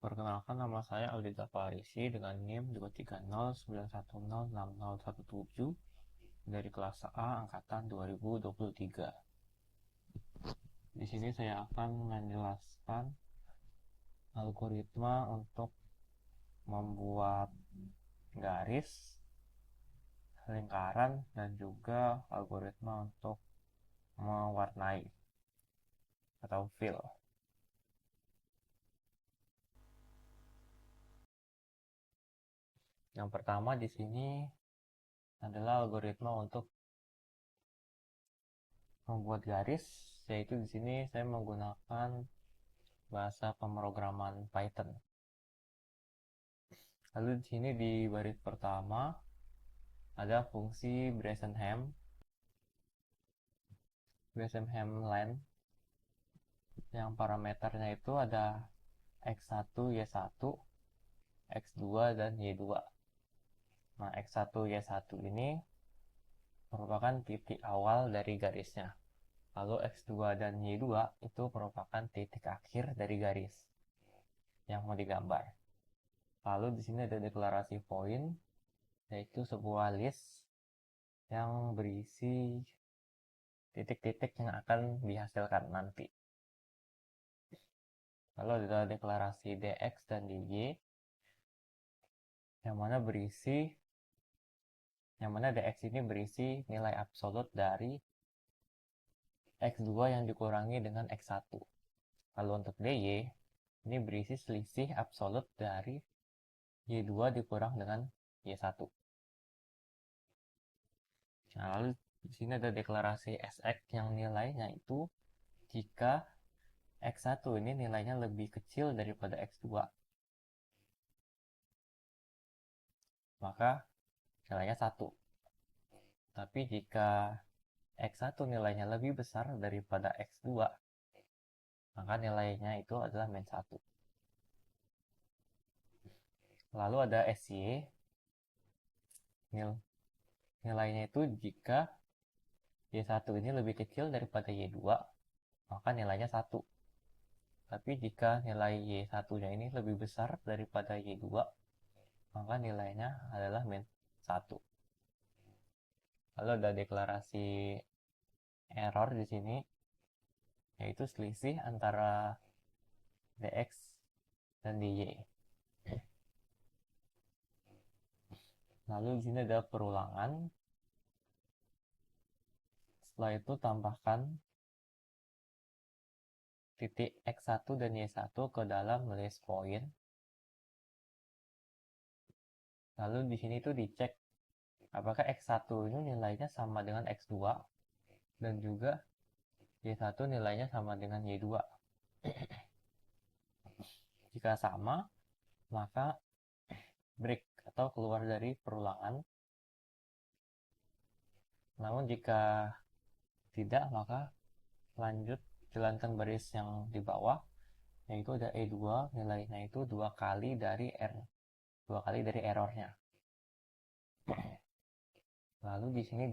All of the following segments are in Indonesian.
Perkenalkan, nama saya Aldi Zafarisi dengan NIM 23091060017 dari kelas A angkatan 2023. Di sini saya akan menjelaskan algoritma untuk membuat garis, lingkaran, dan juga algoritma untuk mewarnai atau fill. Yang pertama di sini adalah algoritma untuk membuat garis, yaitu di sini saya menggunakan bahasa pemrograman Python. Lalu di sini di baris pertama ada fungsi Bresenham-Length yang parameternya itu ada x1, y1, x2, dan y2. Nah, x1, y1 ini merupakan titik awal dari garisnya. Lalu x2 dan y2 itu merupakan titik akhir dari garis yang mau digambar. Lalu di sini ada deklarasi point, yaitu sebuah list yang berisi titik-titik yang akan dihasilkan nanti. Lalu ada deklarasi dx dan dy, yang mana dx ini berisi nilai absolut dari x2 yang dikurangi dengan x1. Lalu untuk dy, ini berisi selisih absolut dari y2 dikurang dengan y1. Nah, lalu di sini ada deklarasi sx yang nilainya itu jika x1 ini nilainya lebih kecil daripada x2, maka nilainya 1. Tapi jika x1 nilainya lebih besar daripada x2, maka nilainya itu adalah -1. Lalu ada sy, nilainya itu jika y1 ini lebih kecil daripada y2, maka nilainya 1. Tapi jika nilai y1-nya ini lebih besar daripada y2, maka nilainya adalah -1. Lalu ada deklarasi error di sini, yaitu selisih antara dx dan dy. Lalu di sini ada perulangan. Setelah itu tambahkan titik x1 dan y1 ke dalam list point. Lalu di sini tuh dicek apakah x1 ini nilainya sama dengan x2 dan juga y1 nilainya sama dengan y2. Jika sama, maka break atau keluar dari perulangan. Namun jika tidak, maka lanjut jalankan baris yang di bawah, yaitu ada E2, nilainya itu 2 kali dari errornya. Lalu di sini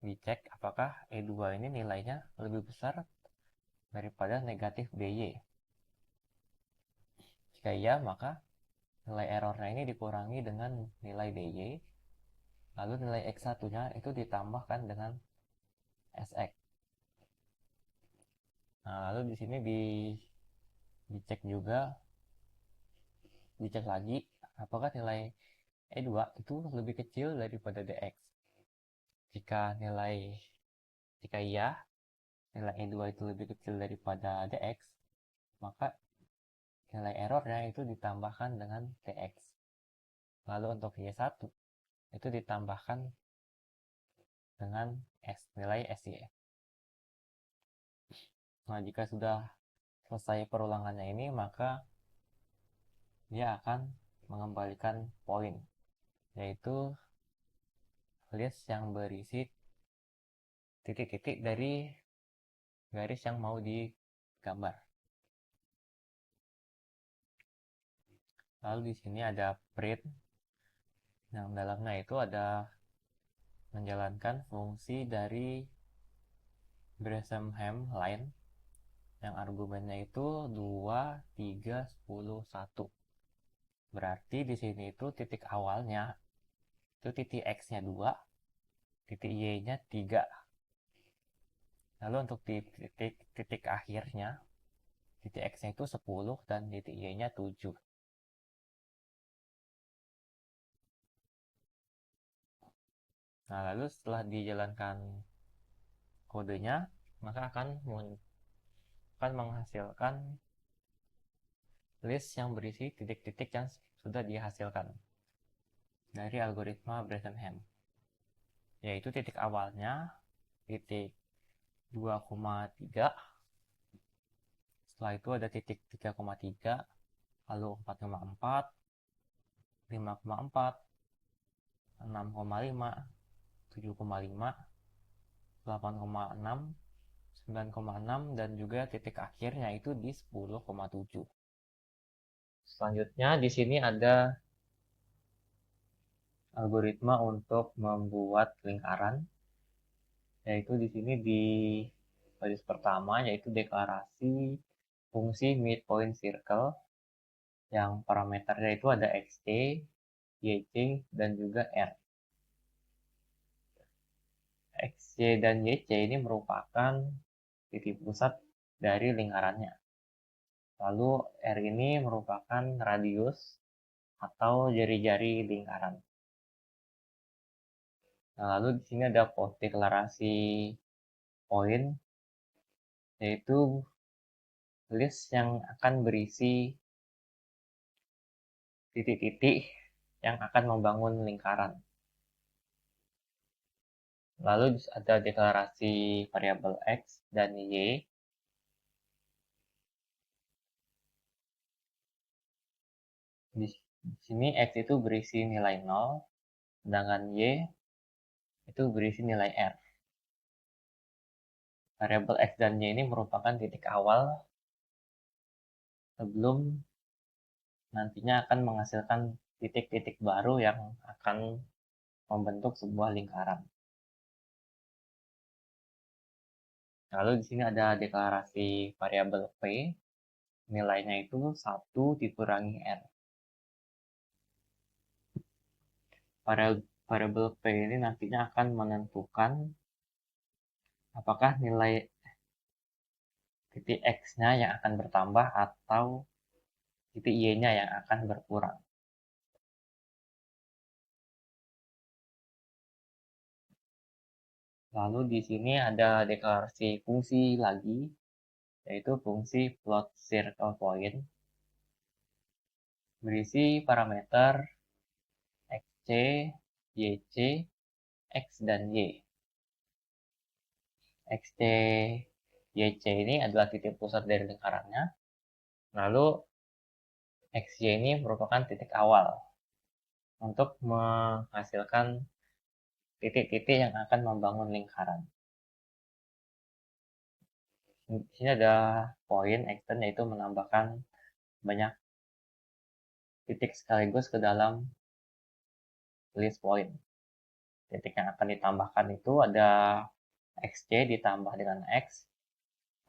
dicek apakah E2 ini nilainya lebih besar daripada negatif BY. Jika iya, maka nilai errornya ini dikurangi dengan nilai BY, lalu nilai X1-nya itu ditambahkan dengan SX. Nah, lalu di sini dicek lagi apakah nilai E2 itu lebih kecil daripada DX. Jika iya, nilai E2 itu lebih kecil daripada DX, maka nilai errornya itu ditambahkan dengan DX. Lalu untuk Y1 itu ditambahkan dengan nilai SY. Nah, jika sudah selesai perulangannya ini, maka dia akan mengembalikan poin, yaitu list yang berisi titik-titik dari garis yang mau digambar. Lalu di sini ada print, yang dalamnya itu ada menjalankan fungsi dari Bresenham-Length Yang argumennya itu 2, 3, 10, 1. Berarti di sini itu titik awalnya itu titik X-nya 2, titik Y-nya 3. Lalu untuk titik akhirnya, titik X-nya itu 10 dan titik Y-nya 7. Nah, lalu setelah dijalankan kodenya, maka akan menghasilkan list yang berisi titik-titik yang sudah dihasilkan dari algoritma Bresenham, yaitu titik awalnya titik 2,3, setelah itu ada titik 3,3, lalu 4,4, 5,4, 6,5, 7,5, 8,6, 9,6, dan juga titik akhirnya itu di 10,7. Selanjutnya di sini ada algoritma untuk membuat lingkaran, yaitu di sini di baris pertama yaitu deklarasi fungsi midpoint circle yang parameternya itu ada xc, yc, dan juga r. xc dan yc ini merupakan titik pusat dari lingkarannya. Lalu r ini merupakan radius atau jari-jari lingkaran. Nah, lalu di sini ada deklarasi poin, yaitu list yang akan berisi titik-titik yang akan membangun lingkaran. Lalu ada deklarasi variabel x dan y. Di sini x itu berisi nilai 0, sedangkan y itu berisi nilai r. Variabel x dan y ini merupakan titik awal sebelum nantinya akan menghasilkan titik-titik baru yang akan membentuk sebuah lingkaran. Lalu di sini ada deklarasi variabel p, nilainya itu 1 dikurangi r. Variabel p ini nantinya akan menentukan apakah nilai titik x-nya yang akan bertambah atau titik y-nya yang akan berkurang. Lalu di sini ada deklarasi fungsi lagi, yaitu fungsi plot circle point, berisi parameter xc, yc, x, dan y. xc, yc ini adalah titik pusat dari lingkarannya, lalu xy ini merupakan titik awal untuk menghasilkan titik-titik yang akan membangun lingkaran. Di sini ada poin extend, yaitu menambahkan banyak titik sekaligus ke dalam list point. Titik yang akan ditambahkan itu ada xc ditambah dengan x,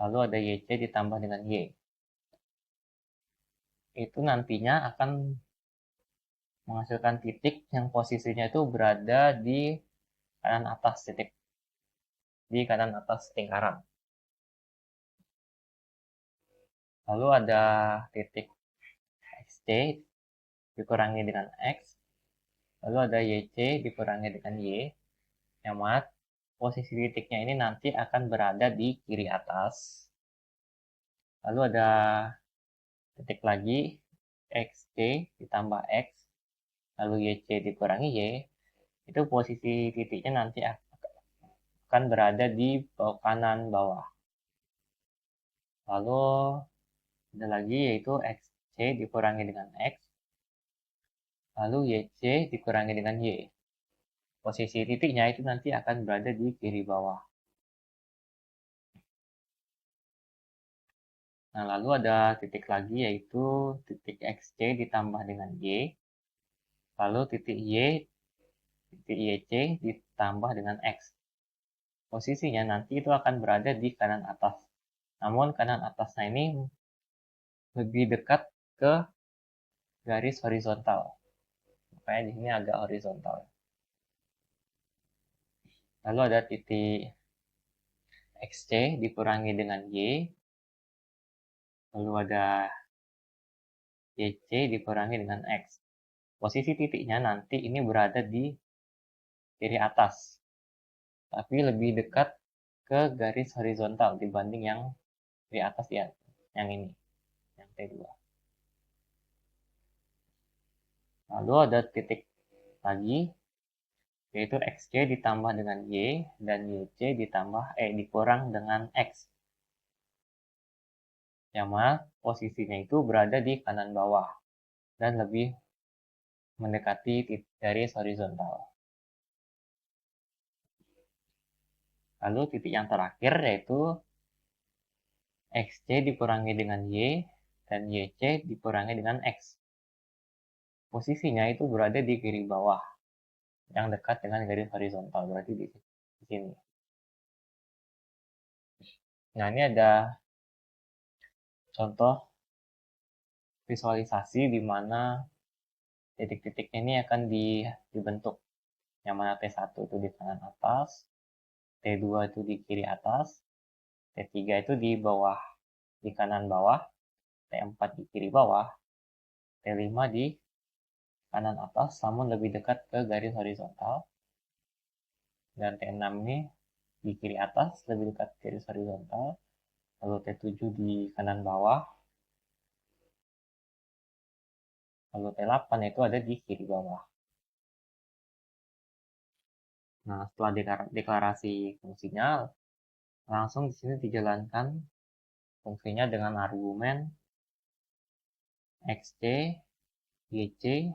lalu ada yc ditambah dengan y. Itu nantinya akan menghasilkan titik yang posisinya itu berada di kanan atas lingkaran. Lalu ada titik xc dikurangi dengan x, lalu ada yc dikurangi dengan y, yang mana posisi titiknya ini nanti akan berada di kiri atas. Lalu ada titik lagi xc ditambah x, lalu yc dikurangi y, itu posisi titiknya nanti akan berada di kanan bawah. Lalu ada lagi yaitu xc dikurangi dengan x, lalu yc dikurangi dengan y. Posisi titiknya itu nanti akan berada di kiri bawah. Nah, lalu ada titik lagi yaitu titik xc ditambah dengan y, lalu titik yc ditambah dengan x. Posisinya nanti itu akan berada di kanan atas Namun kanan atasnya ini lebih dekat ke garis horizontal. Makanya di sini agak horizontal. Lalu ada titik XC dikurangi dengan Y. Lalu ada YC dikurangi dengan X. Posisi titiknya nanti ini berada di kiri atas. Tapi lebih dekat ke garis horizontal dibanding yang di atas ya, yang ini, yang T2. Lalu ada titik lagi, yaitu XC ditambah dengan Y dan YC dikurang dengan X. Yang mana posisinya itu berada di kanan bawah dan lebih mendekati garis horizontal. Lalu titik yang terakhir yaitu XC dikurangi dengan Y dan YC dikurangi dengan X. Posisinya itu berada di kiri bawah yang dekat dengan garis horizontal, berarti di sini. Nah, ini ada contoh visualisasi di mana titik-titiknya ini akan dibentuk. Yang mana T1 itu di kanan atas, T2 itu di kiri atas, T3 itu di bawah, di kanan bawah, T4 di kiri bawah, T5 di kanan atas namun lebih dekat ke garis horizontal, dan T6 ini di kiri atas lebih dekat ke garis horizontal, lalu T7 di kanan bawah, lalu T8 itu ada di kiri bawah. Nah, setelah deklarasi fungsinya, langsung di sini dijalankan fungsinya dengan argumen XC, YC,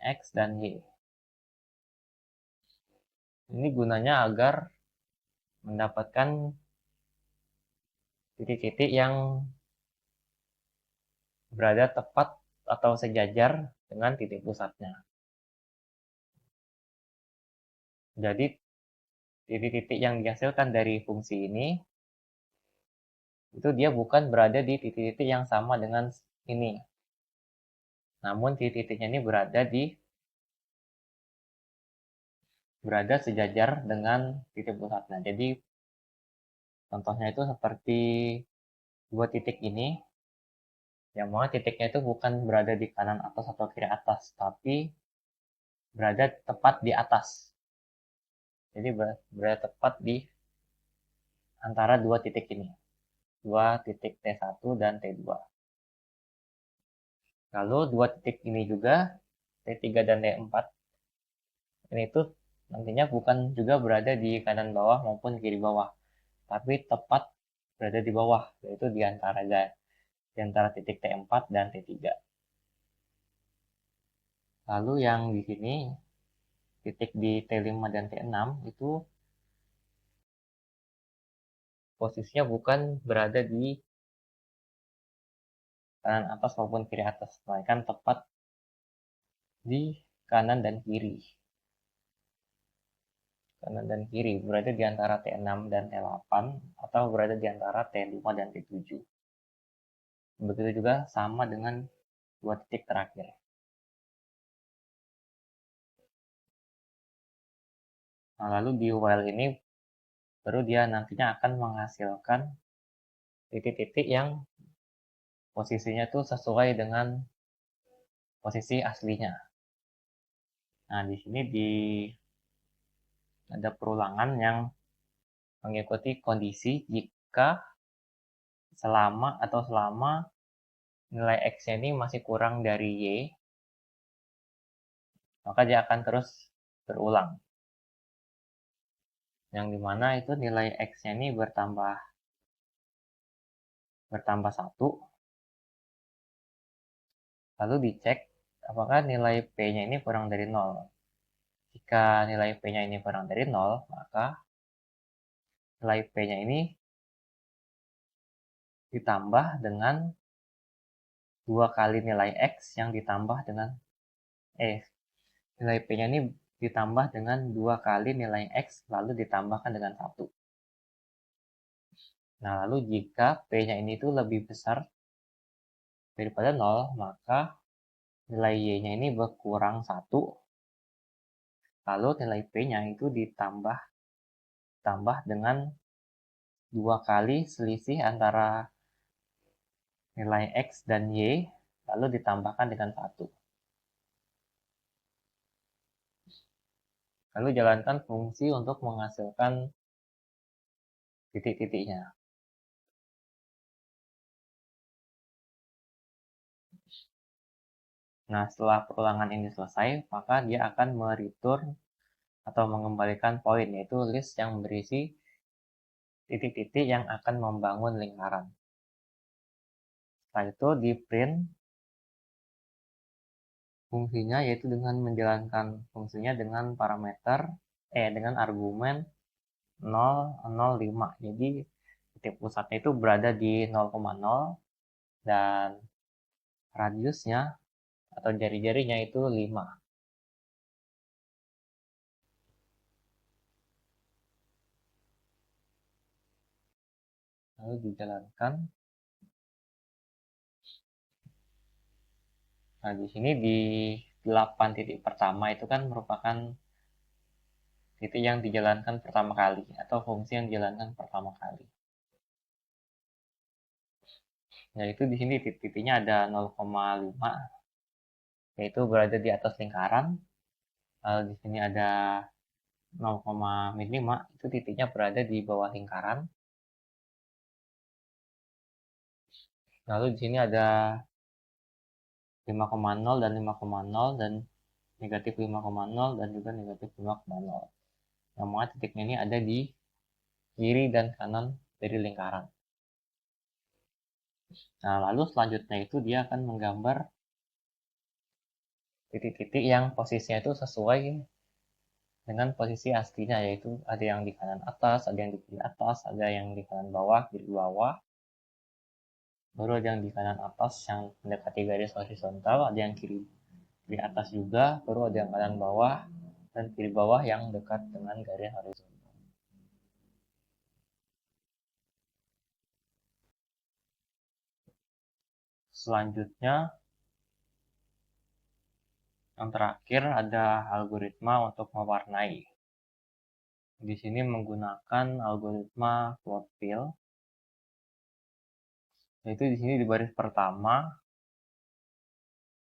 X, dan Y. Ini gunanya agar mendapatkan titik-titik yang berada tepat atau sejajar dengan titik pusatnya. Jadi, titik-titik yang dihasilkan dari fungsi ini, itu dia bukan berada di titik-titik yang sama dengan ini. Namun, titik-titiknya ini berada sejajar dengan titik pusatnya. Jadi, contohnya itu seperti dua titik ini, yang mana titiknya itu bukan berada di kanan atas atau kiri atas, tapi berada tepat di atas. Jadi berada tepat di antara dua titik ini. Dua titik T1 dan T2. Lalu dua titik ini juga, T3 dan T4, ini tuh nantinya bukan juga berada di kanan bawah maupun kiri bawah, tapi tepat berada di bawah, yaitu di antara titik T4 dan T3. Lalu yang di sini, titik di T5 dan T6 itu posisinya bukan berada di kanan atas maupun kiri atas, melainkan tepat di kanan dan kiri. Kanan dan kiri berada di antara T6 dan T8 atau berada di antara T5 dan T7. Begitu juga sama dengan dua titik terakhir. Nah, lalu di while ini baru dia nantinya akan menghasilkan titik-titik yang posisinya tuh sesuai dengan posisi aslinya. Nah, di sini ada perulangan yang mengikuti kondisi jika selama nilai X ini masih kurang dari Y, maka dia akan terus berulang. Yang dimana itu nilai X-nya ini bertambah 1, lalu dicek apakah nilai P-nya ini kurang dari 0. Jika nilai P-nya ini kurang dari 0, maka nilai P-nya ini ditambah dengan 2 kali nilai X yang ditambah dengan nilai P-nya ini ditambah dengan 2 kali nilai X lalu ditambahkan dengan 1. Nah, lalu jika P-nya ini tuh lebih besar daripada 0, maka nilai Y-nya ini berkurang 1, lalu nilai P-nya itu ditambah dengan 2 kali selisih antara nilai X dan Y, lalu ditambahkan dengan 1. Lalu jalankan fungsi untuk menghasilkan titik-titiknya. Nah, setelah perulangan ini selesai, maka dia akan mereturn atau mengembalikan poin, yaitu list yang berisi titik-titik yang akan membangun lingkaran. Setelah itu di print fungsinya, yaitu dengan menjalankan fungsinya dengan parameter dengan argumen 0,05. Jadi titik pusatnya itu berada di 0,0 dan radiusnya atau jari-jarinya itu 5. Lalu dijalankan. Nah, di sini di 8 titik pertama itu kan merupakan titik yang dijalankan pertama kali atau fungsi yang dijalankan pertama kali. Yaitu di sini titik-titiknya ada 0,5, yaitu berada di atas lingkaran. Lalu di sini ada 0,5, itu titiknya berada di bawah lingkaran. Lalu di sini ada 5,0 dan 5,0 dan negatif 5,0 dan juga negatif 5,0. Namun titiknya ini ada di kiri dan kanan dari lingkaran. Nah, lalu selanjutnya itu dia akan menggambar titik-titik yang posisinya itu sesuai dengan posisi aslinya, yaitu ada yang di kanan atas, ada yang di kiri atas, ada yang di kanan bawah, kiri bawah, baru ada yang di kanan atas yang mendekati garis horizontal, ada yang kiri atas juga, baru ada yang kanan bawah dan kiri bawah yang dekat dengan garis horizontal. Selanjutnya, yang terakhir ada algoritma untuk mewarnai. Di sini menggunakan algoritma float fill, yaitu di sini di baris pertama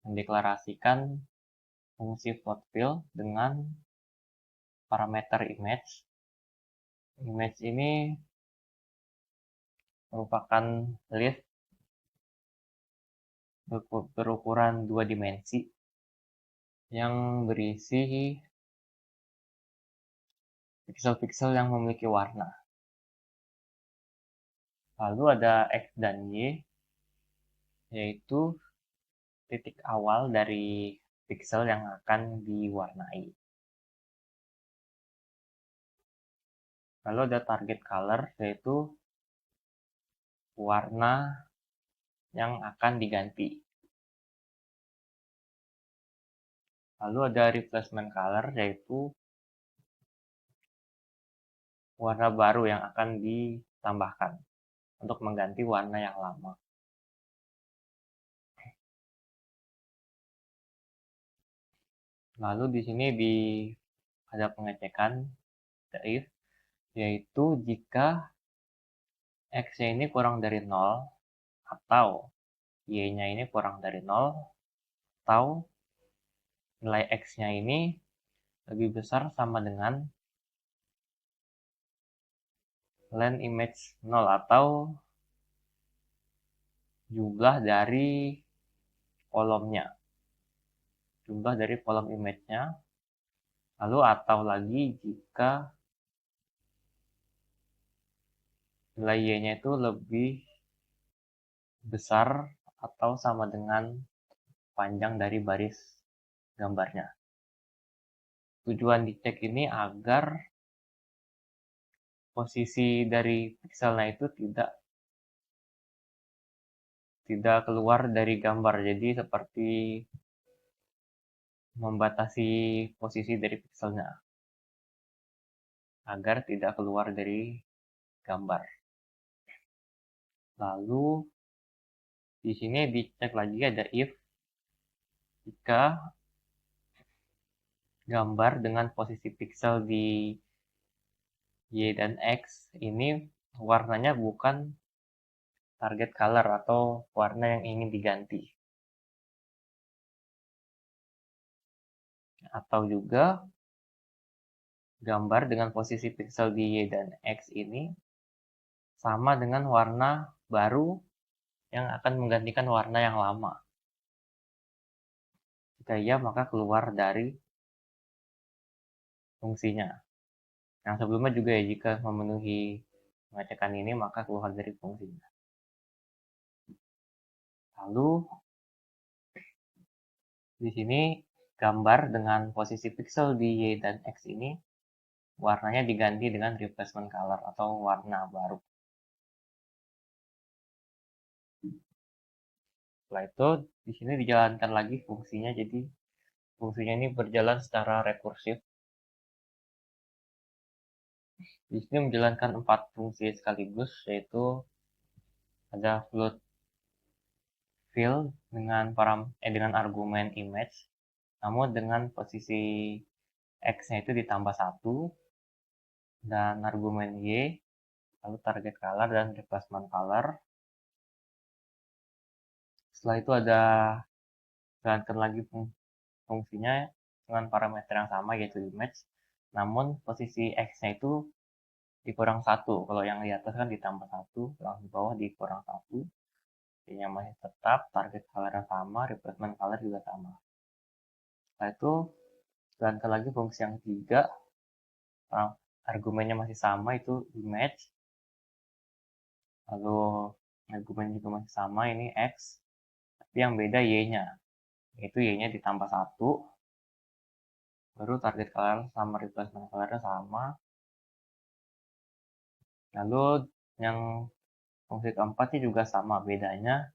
mendeklarasikan fungsi float fill dengan parameter image. Image ini merupakan list berukuran 2 dimensi yang berisi piksel-piksel yang memiliki warna. Lalu ada X dan Y, yaitu titik awal dari piksel yang akan diwarnai. Lalu ada target color, yaitu warna yang akan diganti. Lalu ada replacement color, yaitu warna baru yang akan ditambahkan untuk mengganti warna yang lama. Lalu di sini ada pengecekan if, yaitu jika X-nya ini kurang dari 0 atau Y-nya ini kurang dari 0 atau nilai X-nya ini lebih besar sama dengan len image 0 atau jumlah dari kolomnya, jumlah dari kolom image-nya. Lalu atau lagi jika nilai Y-nya itu lebih besar atau sama dengan panjang dari baris gambarnya. Tujuan dicek ini agar posisi dari pikselnya itu tidak keluar dari gambar. Jadi seperti membatasi posisi dari pikselnya agar tidak keluar dari gambar. Lalu di sini dicek lagi ada if jika gambar dengan posisi pixel di Y dan X ini warnanya bukan target color atau warna yang ingin diganti. Atau juga gambar dengan posisi pixel di Y dan X ini sama dengan warna baru yang akan menggantikan warna yang lama. Jika iya, maka keluar dari fungsinya. Yang sebelumnya juga ya, jika memenuhi pengecekan ini, maka keluar dari fungsinya. Lalu, di sini gambar dengan posisi pixel di Y dan X ini, warnanya diganti dengan replacement color atau warna baru. Setelah itu, di sini dijalankan lagi fungsinya, jadi fungsinya ini berjalan secara rekursif. Di sini menjalankan 4 fungsi sekaligus, yaitu ada float fill dengan argumen image, namun dengan posisi X-nya itu ditambah 1, dan argumen Y, lalu target color dan replacement color. Setelah itu ada jalankan lagi fungsinya dengan parameter yang sama, yaitu image, namun posisi X-nya itu dikurang 1. Kalau yang di atas kan ditambah 1, yang di bawah dikurang 1. Y-nya masih tetap, target color yang sama, replacement color juga sama. Setelah itu jalankan lagi fungsi yang ketiga, argumennya masih sama, itu image. Lalu argumen juga masih sama, ini X, tapi yang beda Y-nya, yaitu Y-nya ditambah 1, baru target color sama replacement color sama. Lalu yang fungsi keempat ini juga sama, bedanya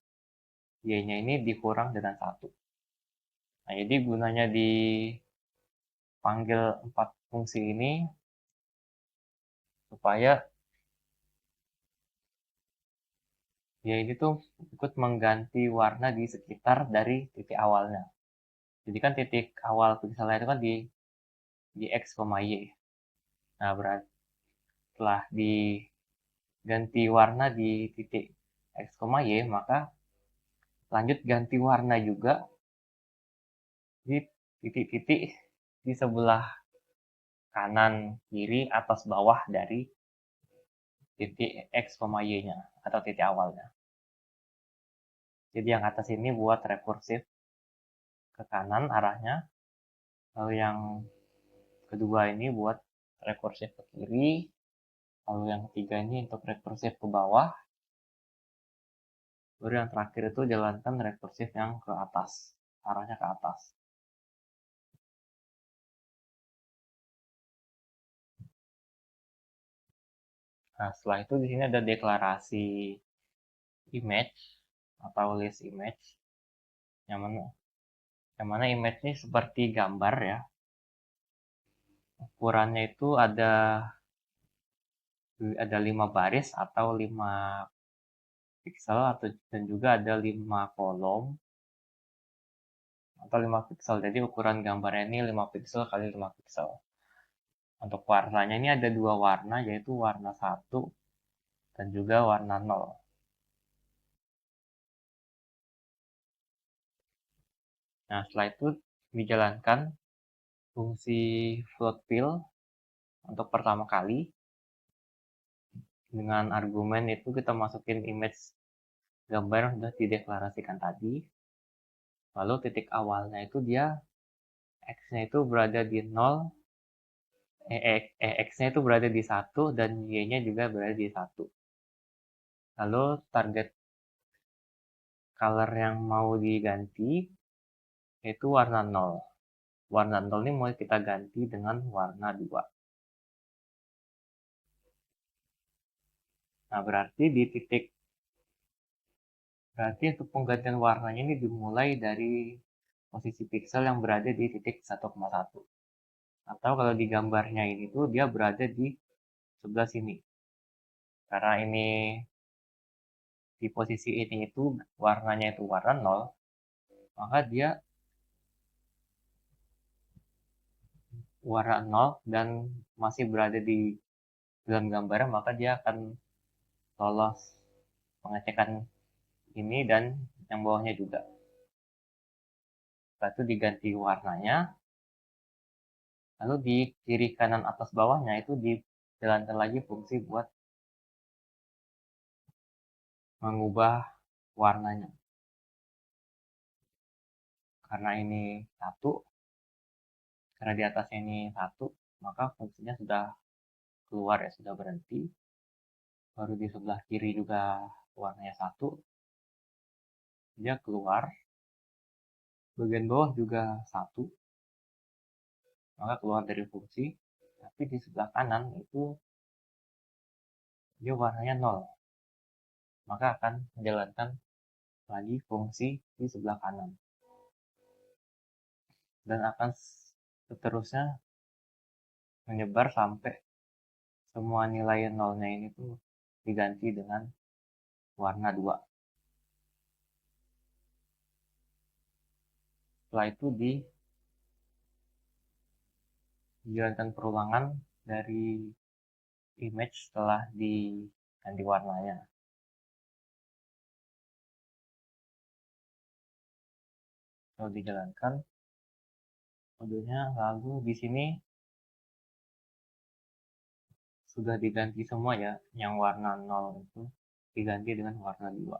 Y-nya ini dikurang dengan 1. Nah, jadi gunanya dipanggil 4 fungsi ini supaya Y ini tuh ikut mengganti warna di sekitar dari titik awalnya. Jadi kan titik awal pixelnya itu kan di X, Y. Nah, berarti setelah diganti warna di titik X, Y, maka lanjut ganti warna juga di titik-titik di sebelah kanan, kiri, atas, bawah dari titik X, Y-nya atau titik awalnya. Jadi yang atas ini buat rekursif ke kanan arahnya, lalu yang kedua ini buat rekursif ke kiri, lalu yang ketiga ini untuk rekursif ke bawah, baru yang terakhir itu jalankan rekursif yang ke atas, arahnya ke atas. Nah, setelah itu di sini ada deklarasi image atau list image, yang mana image ini seperti gambar ya. Ukurannya itu ada 5 baris atau 5 pixel, dan juga ada 5 kolom atau 5 pixel. Jadi ukuran gambarnya ini 5 pixel kali 5 pixel. Untuk warnanya ini ada 2 warna, yaitu warna 1 dan juga warna 0. Nah, setelah itu dijalankan fungsi float fill untuk pertama kali. Dengan argumen itu kita masukin image gambar yang sudah dideklarasikan tadi. Lalu titik awalnya itu dia X-nya itu berada di 0, X-nya itu berada di 1 dan Y-nya juga berada di 1. Lalu target color yang mau diganti yaitu warna 0. Warna 0 ini mau kita ganti dengan warna 2. Nah, berarti untuk penggantian warnanya ini dimulai dari posisi pixel yang berada di titik 1,1. Atau kalau di gambarnya ini tuh dia berada di sebelah sini. Karena ini di posisi ini itu warnanya itu warna 0, maka dia warna 0 dan masih berada di dalam gambaran, maka dia akan lolos pengecekan ini dan yang bawahnya juga. Setelah itu diganti warnanya, lalu di kiri kanan atas bawahnya itu dijalankan lagi fungsi buat mengubah warnanya. Karena ini karena di atasnya ini 1, maka fungsinya sudah keluar ya, sudah berhenti. Baru di sebelah kiri juga warnanya 1, dia keluar. Bagian bawah juga 1, maka keluar dari fungsi. Tapi di sebelah kanan itu dia warnanya 0, maka akan menjalankan lagi fungsi di sebelah kanan. Dan akan seterusnya menyebar sampai semua nilai nolnya ini tuh diganti dengan warna 2. Setelah itu dijalankan perulangan dari image setelah diganti warnanya. Lalu dijalankan kodenya, lalu di sini sudah diganti semua ya, yang warna 0 itu diganti dengan warna 2.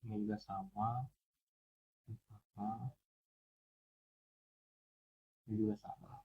Ini juga sama, ini juga sama.